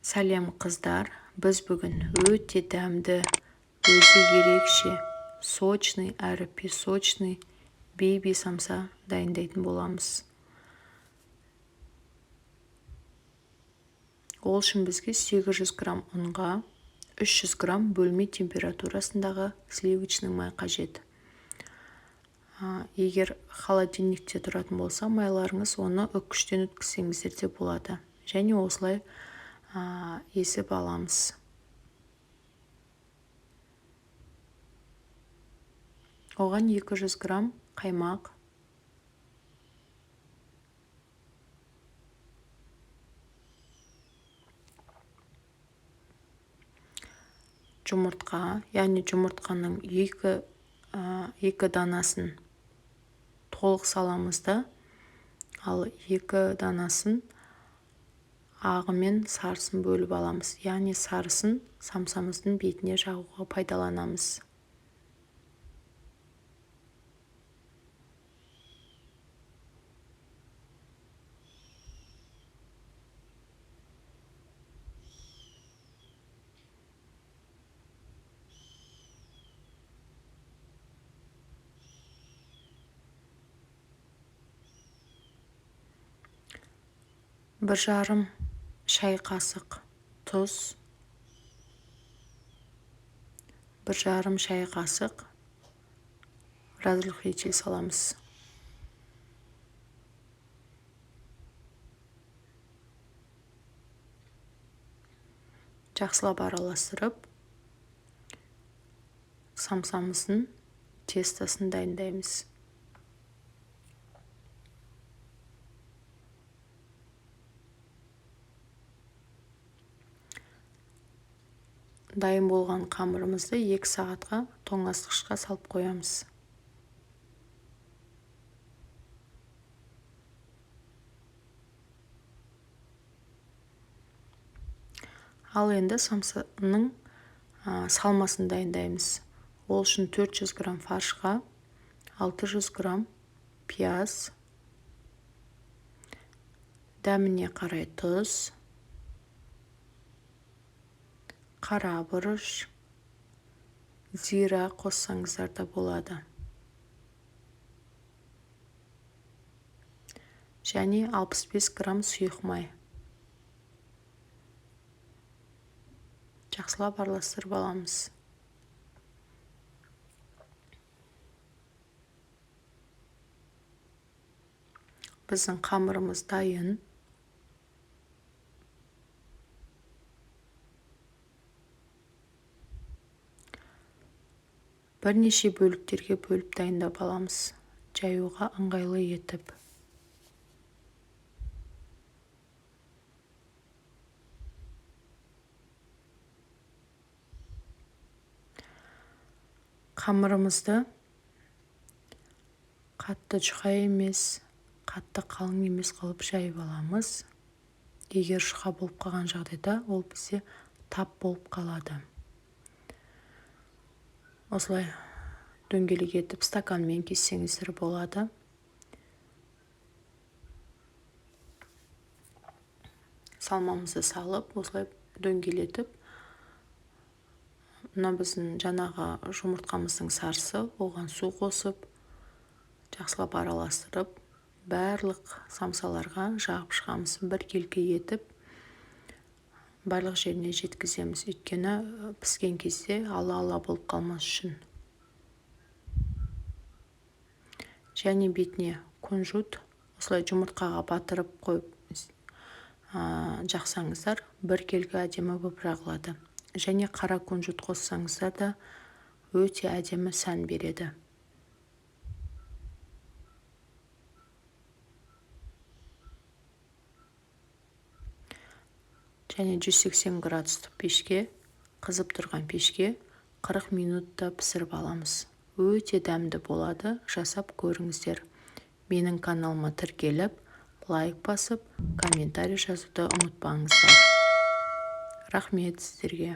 Сәлем қыздар, біз бүгін өте дәмді, өзі ерекше, сочный әрі песочный бейби самса дайындайтын боламыз. Ол үшін бізге 800 грамм ұнға 300 грамм бөлме температурасындағы сливочный май қажет. Егер холодильникте тұратын болса, майларыңыз оны үккіштен өткізсеңіздер де болады. Және осылай есіп аламыз. Оған 200 грамм қаймақ, жұмыртқа, яғни жұмыртқаның екі данасын толық саламыз да, ал 2 данасын ағы мен сарысын бөліп аламыз. Яғни сарысын самсамыздың бетіне жағуға пайдаланамыз. Бір жарым шай қасық тұз, бір жарым шай қасық разрыхлитель саламыз. Жақсылап араластырып, самсамыздың тестосын дайындаймыз. Дайын болған қамырымызды 2 сағатқа тоңазытқышқа салып қоямыз. Ал енді самсаның салмасын дайындаймыз. Ол үшін 400 грамм фаршқа 600 грамм пияз, дәміне қарай тұз, қара бұрыш, зира қоссаңыздар да болады. Және 65 грамм сұйық май. Жақсылап араластырып аламыз. Біздің қамырымыз дайын. Бірнеше бөліктерге бөліп дайындап аламыз, жаюға ыңғайлы етіп. Қамырымызды қатты жұқа емес, қатты қалың емес қылып жайып аламыз. Егер жұқа болып қалған жағдайда, ол бізде тап болып қалады. Осылай дөңгелек етіп стаканмен кессеңіздер болады. Салмамызды салып, осылай дөңгелетіп, мына біздің жаңағы жұмыртқамыздың сарысы, оған су қосып, жақсылап араластырып, барлық самсаларға жағып шығамыз. Бір келке етіп, барлық жеріне жеткіземіз. Өйткені піскен кезде ала-ала болып қалмас үшін. Және бетіне күнжут, осылай жұмыртқаға батырып қойып жақсаңыздар, бір келгі әдемі болып жағылады. Және қара күнжут қоссаңыздар да өте әдемі сән береді. Және 180 градустық пешке, қызып тұрған пешке 40 минутта пісіріп аламыз. Өте дәмді болады, жасап көріңіздер. Менің каналыма тіркеліп, лайк басып, комментарий жазуды ұмытпаңыздар. Рахмет сіздерге.